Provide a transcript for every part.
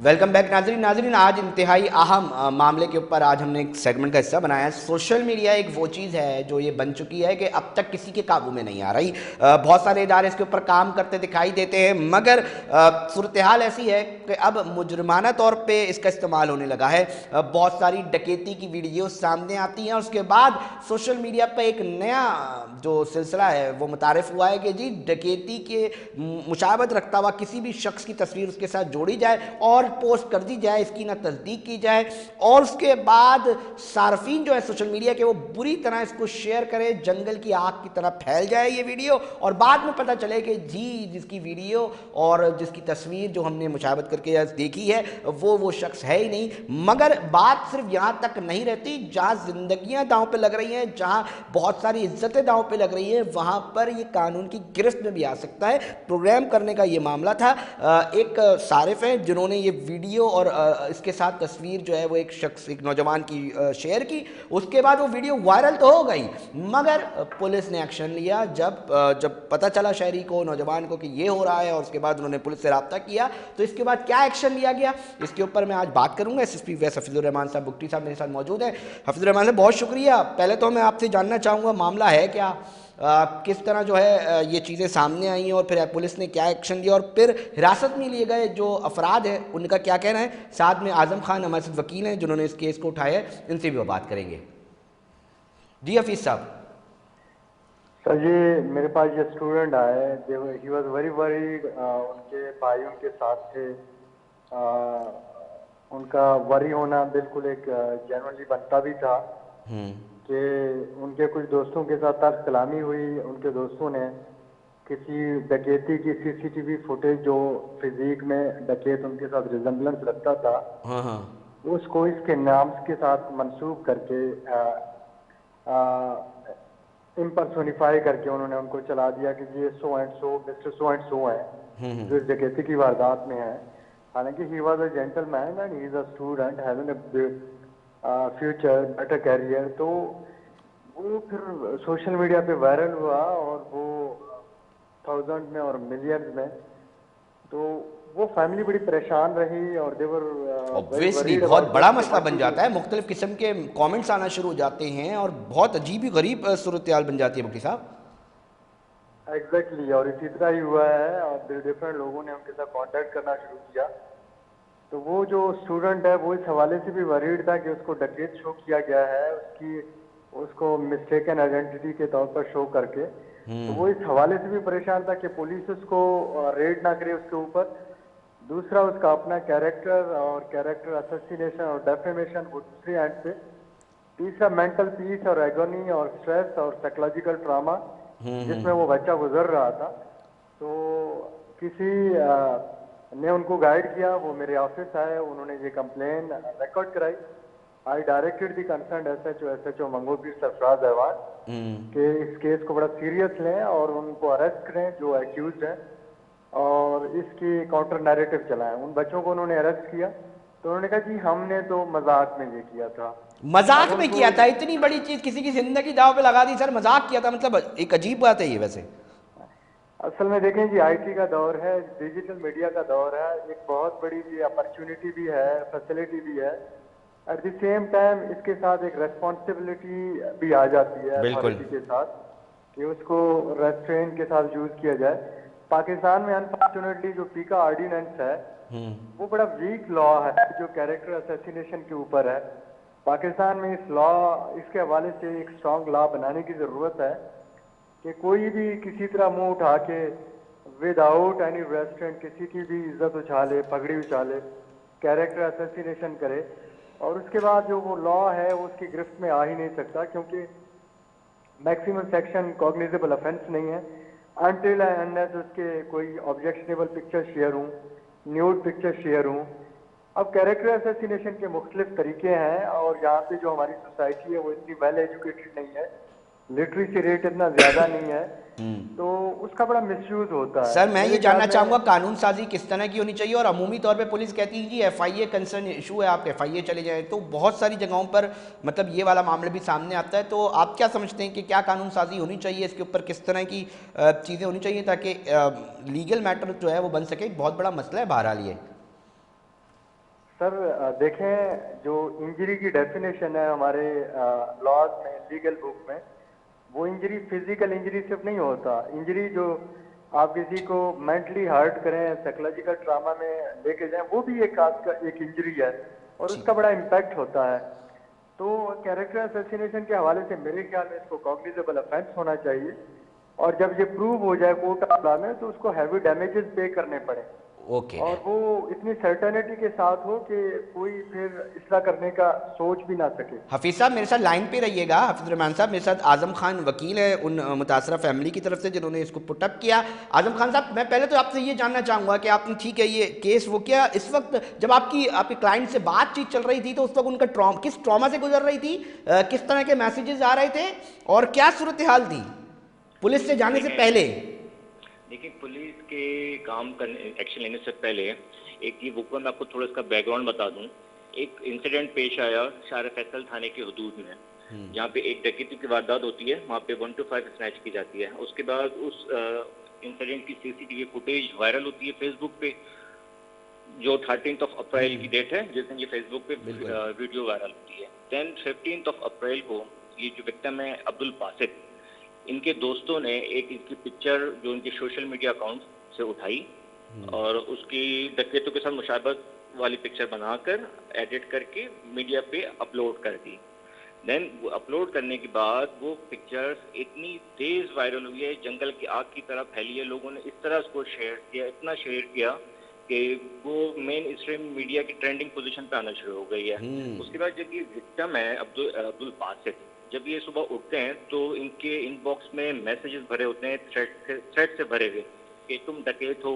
Welcome back नाजरीन। नाजरीन, आज इंतहाई अहम मामले के ऊपर आज हमने एक सेगमेंट का हिस्सा बनाया है। सोशल मीडिया एक वो चीज़ है जो ये बन चुकी है कि अब तक किसी के काबू में नहीं आ रही। बहुत सारे इदारे इसके ऊपर काम करते दिखाई देते हैं, मगर सूरत हाल ऐसी है कि अब मुजरमाना तौर पे इसका इस्तेमाल होने लगा है। बहुत सारी डकैती की वीडियो सामने आती हैं और उसके बाद सोशल मीडिया पर एक नया जो सिलसिला है वो मुतारिफ हुआ है कि जी डकैती के मुशाबत रखता हुआ किसी भी शख्स की तस्वीर उसके साथ जोड़ी जाए और पोस्ट कर दी जाए, इसकी ना तस्दीक की जाए और उसके बाद सार्फिन जो है सोशल मीडिया के वो बुरी तरह इसको शेयर करे, जंगल की आग की तरह फैल जाए ये वीडियो और बाद में पता चले कि जी जिसकी वीडियो और जिसकी तस्वीर जो हमने मुशाबत करके देखी है वो शख्स है ही नहीं। मगर बात सिर्फ यहाँ तक नहीं रहती, जहाँ जिंदगियाँ दांव पे लग रही हैं, जहाँ बहुत सारी इज्जतें दांव पे लग रही हैं, वहाँ पर ये कानून की गिरफ्त में भी आ सकता है। प्रोग्राम करने का ये मामला था। एक सारिफ हैं जिन्होंने ये वीडियो और इसके साथ तस्वीर जो है वो एक नौजवान की शेयर की। उसके बाद वो वीडियो वायरल तो हो गई, मगर पुलिस ने एक्शन लिया। जब पता चला शहरी को, नौजवान को कि ये हो रहा है और उसके बाद उन्होंने पुलिस से रब्ता किया, तो इसके बाद क्या एक्शन लिया गया इसके ऊपर मैं आज बात करूंगा। एसएसपी वैस हफीजुर रहमान साहब बुगटी साहब मेरे साथ मौजूद हैं। हफीजुर रहमान साहब बहुत शुक्रिया। पहले तो मैं आपसे जानना चाहूँगा मामला है क्या, किस तरह जो है ये चीज़ें सामने आई हैं और फिर पुलिस ने क्या एक्शन लिया और फिर हिरासत में लिए गए जो अफराद हैं उनका क्या कहना है। साथ में आज़म खान हमारे साथ वकील हैं जिन्होंने इस केस को उठाया है, इनसे भी वो बात करेंगे। जी हफीज़ साहब। सर जी, मेरे पास ये स्टूडेंट आए, ही वॉज वेरी वरीड। उनके भाई उनके साथ थे। उनका वरी होना बिल्कुल एक जेन्युइनली बनता भी था कि उनके कुछ दोस्तों के साथ तर्क कलामी हुई। उनके दोस्तों ने किसी डकैती की सीसीटीवी फुटेज जो फिजिक में डकैत उनके साथ रिजेम्बलेंस रखता था, हाँ हाँ। उसको इसके नाम के साथ मंसूब करके इम्पर्सोनिफाई करके उन्होंने उनको चला दिया कि ये so and so mister so and so है जो इस डकैती की वारदात में है। हालांकि he was a gentleman and he is a student having a future better career. तो वो फिर सोशल मीडिया पे वायरल हुआ और वो थाउजेंड में और मिलियंस में। तो वो फैमिली बड़ी परेशान रही और देवर वेरी ऑब्वियसली वरीड बहुत अबाउट बड़ा दिस। मसला बन जाता है, मुख्तलिफ किस्म के कमेंट्स आना शुरू हो जाते हैं और बहुत अजीब ही गरीब सूरत हाल बन जाती है मुफ्ती साहब। एग्जैक्टली और इसी तरह ही हुआ है और डिफरेंट लोगों ने उनके साथ कांटेक्ट करना शुरू किया। तो वो जो स्टूडेंट है वो इस हवाले से भी वरीड था कि उसको डकैत शो किया गया है, उसको मिस्टेकन आइडेंटिटी के तौर पर शो करके। तो वो इस हवाले से भी परेशान था कि पुलिस उसको रेड ना करे उसके ऊपर। दूसरा उसका अपना कैरेक्टर और कैरेक्टर असोसिनेशन और डेफेमेशन वो दूसरे एंड से। तीसरा मेंटल पीस और एगोनी और स्ट्रेस और साइकोलॉजिकल ट्रामा जिसमें वो बच्चा गुजर रहा था। तो किसी ने उनको गाइड किया, वो मेरे ऑफिस आए, उन्होंने ये कंप्लेन रिकॉर्ड कराई। I directed the concern SHO Manghopir Sarfaraz Ahwan कि इस केस को बड़ा सीरियस लें और उनको अरेस्ट करें जो एक्यूज हैं और इसकी काउंटर नैरेटिव चलाएं। उन बच्चों को उन्होंने अरेस्ट किया तो उन्होंने कहा जी हमने तो मजाक में ये किया था। अब मजाक में उनको किया था? इतनी बड़ी चीज किसी की जिंदगी दाव पे लगा दी सर, मजाक किया था मतलब एक अजीब बात है ये वैसे। असल में देखें जी, आईटी का दौर है, डिजिटल मीडिया का दौर है, एक बहुत बड़ी जी अपॉर्चुनिटी भी है, फैसिलिटी भी है। एट द सेम टाइम इसके साथ एक रेस्पॉन्सिबिलिटी भी आ जाती है बिल्कुल। अथॉरिटी के साथ कि उसको रेस्ट्रेन के साथ यूज किया जाए। पाकिस्तान में अनफॉर्चुनेटली जो पीका ऑर्डिनेंस है वो बड़ा वीक लॉ है जो कैरेक्टर असैसिनेशन के ऊपर है। पाकिस्तान में इस लॉ इसके हवाले से एक स्ट्रॉन्ग लॉ बनाने की जरूरत है कि कोई भी किसी तरह मुंह उठा के विदाउट एनी रेस्ट्रेंट किसी की भी इज्जत उछाले, पगड़ी उछाले, कैरेक्टर असैसिनेशन करे और उसके बाद जो वो लॉ है वो उसकी गिरफ्त में आ ही नहीं सकता क्योंकि मैक्सिमम सेक्शन कॉग्निजेबल ऑफेंस नहीं है अनटिल अनलेस उसके कोई ऑब्जेक्शनेबल पिक्चर शेयर हूँ, न्यूड पिक्चर शेयर हूँ। अब कैरेक्टर असैसिनेशन के मुख्तलिफ तरीके हैं और यहाँ पे जो हमारी सोसाइटी है वो इतनी वेल एजुकेटेड नहीं है, लिटरेसी रेट इतना ज्यादा नहीं है, तो उसका बड़ा मिसयूज होता है सर मैं ये मेरे जानना ख्याल चाहूँगा में। कानून साजी किस तरह की होनी चाहिए और अमूमी तौर पे पुलिस कहती है कि एफआईए कंसर्न इशू है, आप एफआईए चले जाएं, तो बहुत सारी जगहों पर मतलब ये वाला मामला भी सामने आता है। तो आप क्या समझते हैं कि क्या कानून साजी होनी चाहिए, इसके ऊपर किस तरह की चीज़ें होनी चाहिए ताकि लीगल मैटर जो है वो बन सके? बहुत बड़ा मसला है बहरहाल ये। सर देखें, जो इंजरी की डेफिनेशन है हमारे लॉज में, लीगल बुक में, वो इंजरी फिजिकल इंजरी सिर्फ नहीं होता। इंजरी जो आप किसी को मेंटली हर्ट करें, साइकोलॉजिकल ट्रामा में लेके जाएं, वो भी एक खास का एक इंजरी है और जी। उसका बड़ा इम्पैक्ट होता है। तो कैरेक्टर असैसिनेशन के हवाले से मेरे ख्याल में इसको कॉग्निजेबल ऑफेंस होना चाहिए, और जब ये प्रूव हो जाए कोर्ट ऑफ लॉ में तो उसको हैवी डैमेजेस पे करने पड़े, ओके। और वो इतनी सर्टेनिटी के साथ हो कि कोई फिर इसला करने का सोच भी ना सके। हफीज़ साहब मेरे साथ लाइन पे रहिएगा। हफीज़ रहमान साहब मेरे साथ आज़म खान वकील है उन मुतासरा फैमिली की तरफ से जिन्होंने इसको पुटअप किया। आज़म खान साहब, मैं पहले तो आपसे ये जानना चाहूँगा कि आपने, ठीक है ये केस वो किया, इस वक्त जब आपके क्लाइंट से बातचीत चल रही थी तो उस वक्त उनका किस ट्रॉमा से गुजर रही थी, किस तरह के मैसेजेस आ रहे थे और क्या सूरत हाल थी पुलिस से जाने से देखिए पहले? देखिए, पुलिस के काम करने, एक्शन लेने से पहले एक ये बुक में मैं आपको थोड़ा इसका बैकग्राउंड बता दूं। एक इंसिडेंट पेश आया शार फैसल थाने की हदूद में, जहाँ पे एक डकैती की वारदात होती है। वहाँ पे 1 to 5 स्नैच की जाती है। उसके बाद उस इंसिडेंट की सीसीटीवी फुटेज वायरल होती है फेसबुक पे, जो 13 अप्रैल की डेट है जिस दिन ये फेसबुक पे वीडियो वायरल होती है। देन 15 अप्रैल को ये जो विक्टिम है अब्दुल बासित, इनके दोस्तों ने एक इसकी पिक्चर जो इनके सोशल मीडिया अकाउंट से उठाई और उसकी डकैतों के साथ मुशाबहत वाली पिक्चर बनाकर एडिट करके मीडिया पे अपलोड कर दी। देन वो अपलोड करने के बाद वो पिक्चर्स इतनी तेज वायरल हुई है, जंगल की आग की तरह फैली है। लोगों ने इस तरह उसको शेयर किया, इतना शेयर किया कि वो मेन स्ट्रीम मीडिया की ट्रेंडिंग पोजीशन पे आना शुरू हो गई है। उसके बाद जब ये विक्टिम है अब्दुल बासित, जब ये सुबह उठते हैं तो इनके इनबॉक्स में मैसेजेस भरे होते हैं, थ्रेट से भरे हुए कि तुम डकैत हो,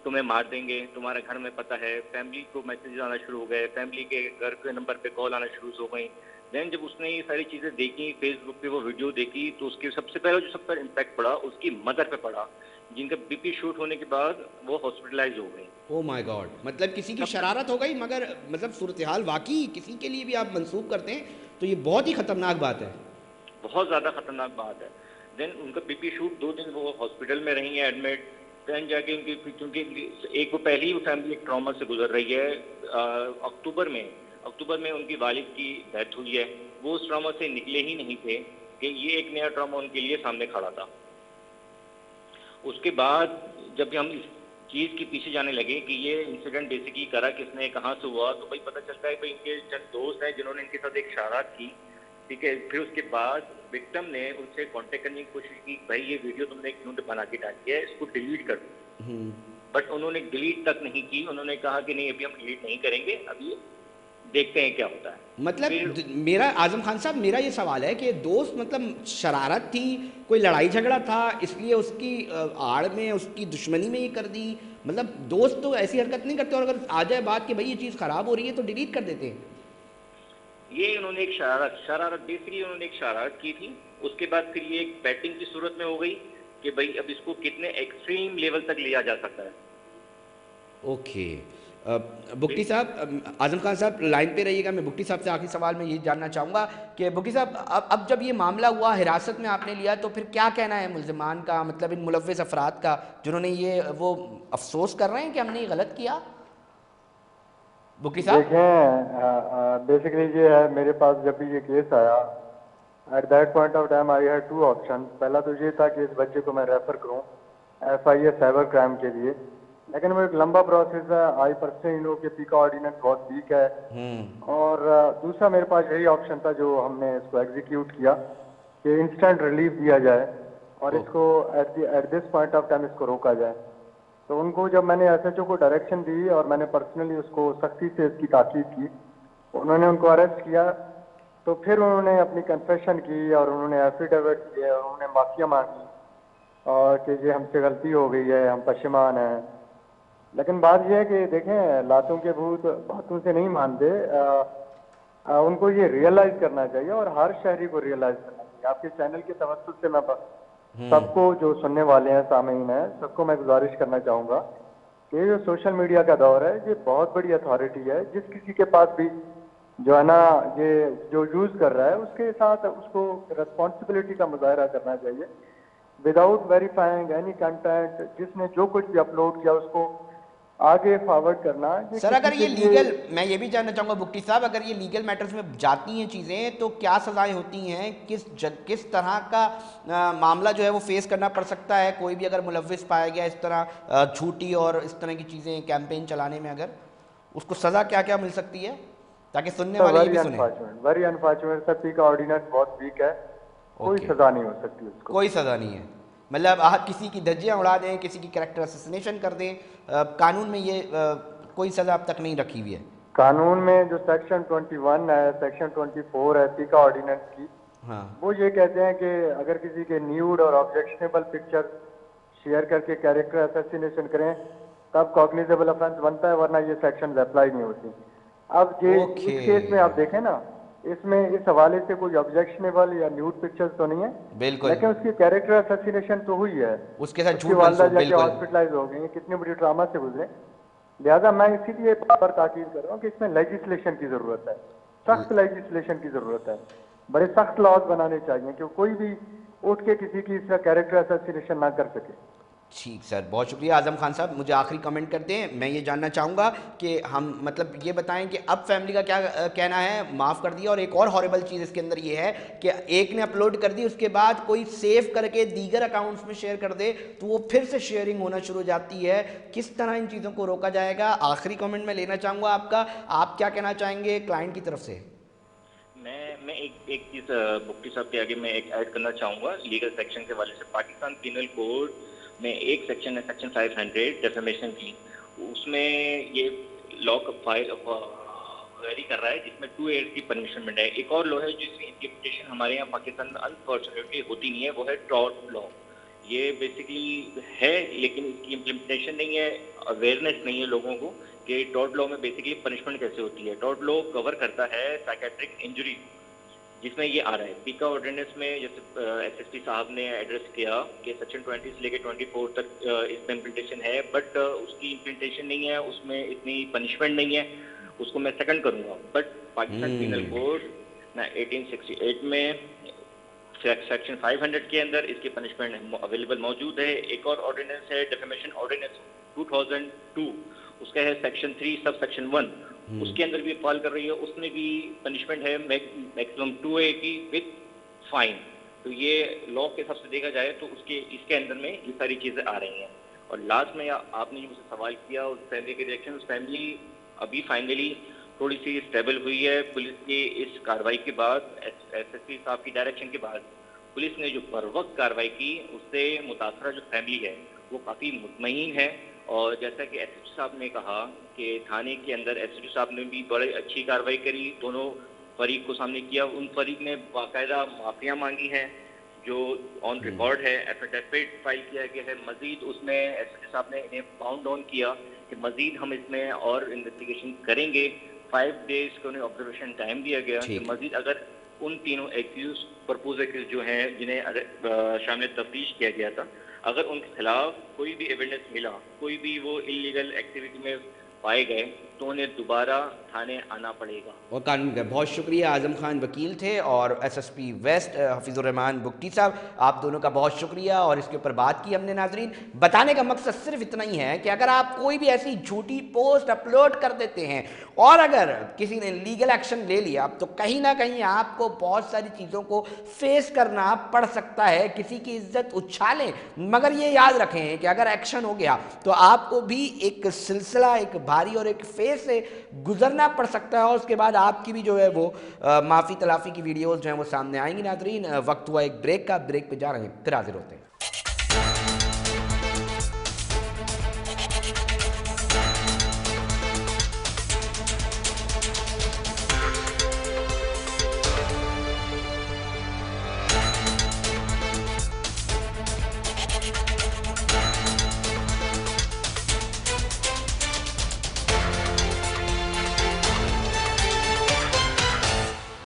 तुम्हें मार देंगे, तुम्हारे घर में पता है। फैमिली को मैसेजेस आना शुरू हो गए, फैमिली के घर के नंबर पे कॉल आना शुरू हो गई। देन जब उसने ये सारी चीज़ें देखी, फेसबुक पे वो वीडियो देखी, तो उसके सबसे पहले जो सब पर इम्पैक्ट पड़ा उसकी मदर पे पड़ा, जिनका बीपी शूट होने के बाद वो हॉस्पिटलाइज हो गई। ओ माय गॉड, मतलब किसी की शरारत हो गई, मगर मतलब सूरत हाल वाकई किसी के लिए भी आप मंसूब करते हैं तो ये बहुत ही खतरनाक बात है। बहुत ज़्यादा खतरनाक बात है। देन उनका बीपी शूट 2 दिन वो हॉस्पिटल में रही है एडमिट। देन जाके उनकी, क्योंकि एक वो पहली ही फैमिली एक ट्रॉमा से गुजर रही है। अक्टूबर में उनकी वालिद की डेथ हुई है। वो उस ट्रॉमा से निकले ही नहीं थे कि ये एक नया ट्रॉमा उनके लिए सामने खड़ा था। उसके बाद जब हम इस चीज़ के पीछे जाने लगे कि ये इंसिडेंट बेसिकली करा किसने, कहाँ से हुआ, तो भाई पता चलता है भाई इनके चंद दोस्त हैं जिन्होंने इनके साथ एक शरारत की। ठीक है, फिर उसके बाद विक्टिम ने उनसे कांटेक्ट करने की कोशिश की, भाई ये वीडियो तुमने क्यों बना के डाली है, इसको डिलीट कर दो। बट उन्होंने डिलीट तक नहीं की। उन्होंने कहा कि नहीं, अभी हम डिलीट नहीं करेंगे, अभी देखते हैं क्या होता है। मतलब मेरा, आजम खान साहब, मेरा ये सवाल है कि दोस्त, मतलब शरारत थी, कोई लड़ाई झगड़ा था, इसलिए उसकी आड़ में, उसकी दुश्मनी में ये कर दी? मतलब दोस्त तो ऐसी हरकत नहीं करते, और अगर आ जाए बात कि भाई ये चीज़ ख़राब हो रही है तो डिलीट कर देते हैं। ये उन्होंने एक शरारत बेसिकली उन्होंने एक शरारत की थी। उसके बाद फिर ये एक बैटिंग की सूरत में हो गई कि भाई अब इसको कितने एक्सट्रीम लेवल तक लिया जा सकता है। ओके। बुक्टी साहब, आजम खान साहब लाइन पे रहिएगा। मैं बुक्टी साहब से आखिरी सवाल में ये जानना चाहूँगा कि बुक्टी साहब, अब जब ये मामला हुआ, हिरासत में आपने लिया, तो फिर क्या कहना है मुल्ज़िमान का, मतलब इन मुलव्विस अफराद का जिन्होंने ये, वो अफसोस कर रहे हैं कि हमने ये गलत किया? बुक्टी साहब देखें, बेसिकली ये है, मेरे पास जब भी ये केस आया, at that point of time I had 2 option. पहला तो ये था कि इस बच्चे को मैं रेफर करूं FIA साइबर क्राइम के लिए, लेकिन वो एक लंबा प्रोसेस है। आई पर्सनली नो कि पीका ऑर्डिनेंस बहुत वीक है, और दूसरा मेरे पास यही ऑप्शन था जो हमने इसको एग्जीक्यूट किया कि इंस्टेंट रिलीफ दिया जाए और इसको at this point of time इसको रोका जाए। तो उनको जब मैंने SHO को डायरेक्शन दी और मैंने पर्सनली उसको सख्ती से इसकी ताकीद की, उन्होंने उनको अरेस्ट किया, तो फिर उन्होंने अपनी कन्फेशन की और उन्होंने एफिडेविट दिए और उन्होंने माफिया मांगी और कि ये हमसे गलती हो गई है, हम पशेमान हैं। लेकिन बात यह है कि देखें, लातों के भूत बातों से नहीं मानते। उनको ये रियलाइज करना चाहिए और हर शहरी को रियलाइज करना चाहिए। आपके चैनल के तवज्जुह से मैं सबको, जो सुनने वाले हैं, सामीन हैं, सबको मैं गुजारिश करना चाहूँगा कि ये जो सोशल मीडिया का दौर है, ये बहुत बड़ी अथॉरिटी है। जिस किसी के पास भी जो है ना, ये जो यूज़ कर रहा है, उसके साथ उसको रिस्पॉन्सिबिलिटी का मुजाहरा करना चाहिए, विदाउट वेरीफाइंग एनी कंटेंट। जिसने जो कुछ भी अपलोड किया उसको आगे फॉरवर्ड करना कि सर किसी अगर के ये लिए। लीगल, मैं ये भी जानना चाहूँगा बुक्टी साहब, अगर ये लीगल मैटर्स में जाती हैं चीज़ें तो क्या सज़ाएं होती हैं, किस तरह का मामला जो है वो फेस करना पड़ सकता है, कोई भी अगर मुलव्विस पाया गया इस तरह झूठी और इस तरह की चीज़ें कैंपेन चलाने में, अगर उसको सज़ा क्या क्या मिल सकती है, ताकि सुनने तो वाले ये भी सुने। वेरी अनफॉर्चुनेट सर, पी का ऑर्डिनेंस बहुत वीक है, कोई ओके, सजा नहीं हो सकती उसको। कोई सज़ा नहीं है, मतलब आप किसी की धज्जियाँ उड़ा दें, किसी की कैरेक्टर असैसिनेशन कर दें, कानून में ये कोई सज़ा अब तक नहीं रखी हुई है। कानून में जो सेक्शन 21 है, सेक्शन 24 है पी का ऑर्डिनेंस की, हाँ, वो ये कहते हैं कि अगर किसी के न्यूड और ऑब्जेक्शनेबल पिक्चर शेयर करके कैरेक्टर असैसिनेशन करें तब कॉग्निजेबल ऑफेंस बनता है, वरना ये सेक्शंस अप्लाई नहीं होती। अब ये ओके, इस केस में आप देखें ना, इसमें इस हवाले से कोई ऑब्जेक्शनेबल या न्यूड पिक्चर्स तो नहीं है, बिल्कुल, लेकिन उसकी कैरेक्टर असैसिनेशन तो हुई है, उसके साथ उसकी झूठ वालदा मंसूब, जाके बिल्कुल। हॉस्पिटलाइज हो गई, कितनी बड़ी ड्रामा से गुजरे। लिहाजा मैं इसीलिए पर ताकीद कर रहा हूँ कि इसमें लेजिस्लेशन की जरूरत है, सख्त लेजिस्लेशन की जरूरत है, बड़े सख्त लॉज बनाने चाहिए कि कोई भी उठ के किसी की इसका कैरेक्टर असैसिनेशन ना कर सके। ठीक सर, बहुत शुक्रिया आजम खान साहब। मुझे आखिरी कमेंट करते हैं, मैं ये जानना चाहूँगा कि हम मतलब ये बताएं कि अब फैमिली का क्या कहना है, माफ़ कर दिया, और एक और हॉरेबल चीज़ इसके अंदर ये है कि एक ने अपलोड कर दी, उसके बाद कोई सेव करके दीगर अकाउंट्स में शेयर कर दे तो वो फिर से शेयरिंग होना शुरू हो जाती है। किस तरह इन चीज़ों को रोका जाएगा, आखिरी कमेंट में लेना चाहूँगा आपका, आप क्या कहना चाहेंगे क्लाइंट की तरफ से? मैं एक चीज मुफ्ती साहब के आगे मैं एक ऐड करना चाहूँगा लीगल सेक्शन के वाले से। पाकिस्तान पिनल कोड में एक सेक्शन है, सेक्शन 500 डेफेमेशन की, उसमें ये लॉ वेरी कर रहा है जिसमें 2 ईयर्स की पनिशमेंट है। एक और लॉ है जिसकी इम्प्लीमेंटेशन हमारे यहाँ पाकिस्तान में अनफॉर्चुनेटली होती नहीं है, वो है टॉर्ट लॉ। ये बेसिकली है लेकिन इसकी इम्प्लीमेंटेशन नहीं है, अवेयरनेस नहीं है लोगों को कि टॉर्ट लॉ में बेसिकली पनिशमेंट कैसे होती है। टॉर्ट लॉ कवर करता है साइकेट्रिक इंजरी, जिसमें ये आ रहा है पीका ऑर्डिनेंस में, जैसे एसएसपी साहब ने एड्रेस किया कि सेक्शन 20 से लेकर 24 तक इसमें इम्प्लीमेंटेशन है, बट उसकी इम्प्लीमेंटेशन नहीं है, उसमें इतनी पनिशमेंट नहीं है, उसको मैं सेकंड करूंगा। बट पाकिस्तान पिनल कोड ना 1868 में सेक्शन 500 के अंदर इसकी पनिशमेंट अवेलेबल मौजूद है। एक और ऑर्डिनेंस है डेफेमेशन ऑर्डिनेंस 2002, उसका है सेक्शन 3 सब सेक्शन 1, उसके अंदर भी फॉल कर रही है, उसमें भी पनिशमेंट है मैक्सिमम 2A की विद फाइन। तो ये लॉ के हिसाब से देखा जाए तो उसके इसके अंदर में ये सारी चीजें आ रही हैं। और लास्ट में आपने जो मुझसे सवाल किया उस फैमिली के रिएक्शन, उस फैमिली अभी फाइनली थोड़ी सी स्टेबल हुई है पुलिस की इस कार्रवाई के बाद, एसएसपी साहब की डायरेक्शन के बाद पुलिस ने जो बर वक्त कार्रवाई की उससे मुतासरा जो फैमिली है वो काफ़ी मुतमईन है। और जैसा कि एसएसपी साहब ने कहा कि थाने के अंदर एसएसपी साहब ने भी बड़ी अच्छी कार्रवाई करी, दोनों फरीक को सामने किया, उन फरीक ने बाकायदा माफिया मांगी हैं जो ऑन रिकॉर्ड है, एफिडेविट फाइल किया गया है। मजीद उसमें एसएसपी साहब ने इन्हें बाउंड ऑन किया कि मजीद हम इसमें और इन्वेस्टिगेशन करेंगे। 5 डेज को उन्हें ऑब्जर्वेशन टाइम दिया गया कि मजीद अगर उन तीनों एक्यूज प्रपोज एक्यूज जो हैं जिन्हें शामिल तफ्तीश किया गया था, अगर उनके खिलाफ कोई भी एविडेंस मिला, कोई भी वो इलीगल एक्टिविटी में पाए गए तो उन्हें दोबारा थाने आना पड़ेगा। और कानून का बहुत शुक्रिया। आजम खान वकील थे और एसएसपी वेस्ट हफीज़ुर रहमान बुक्टी साहब, आप दोनों का बहुत शुक्रिया। और इसके ऊपर बात की हमने नाजरीन, बताने का मकसद सिर्फ इतना ही है कि अगर आप कोई भी ऐसी झूठी पोस्ट अपलोड कर देते हैं और अगर किसी ने लीगल एक्शन ले लिया तो कहीं ना कहीं आपको बहुत सारी चीज़ों को फेस करना पड़ सकता है, किसी की इज्जत उछालें, मगर ये याद रखें कि अगर एक्शन हो गया तो आपको भी एक सिलसिला, एक भारी और एक फेस से गुजरना पड़ सकता है और उसके बाद आपकी भी जो है वो माफ़ी तलाफ़ी की वीडियोस जो हैं वो सामने आएंगी। नाजरीन वक्त हुआ एक ब्रेक का, ब्रेक पे जा रहे हैं, फिर हाजिर होते हैं।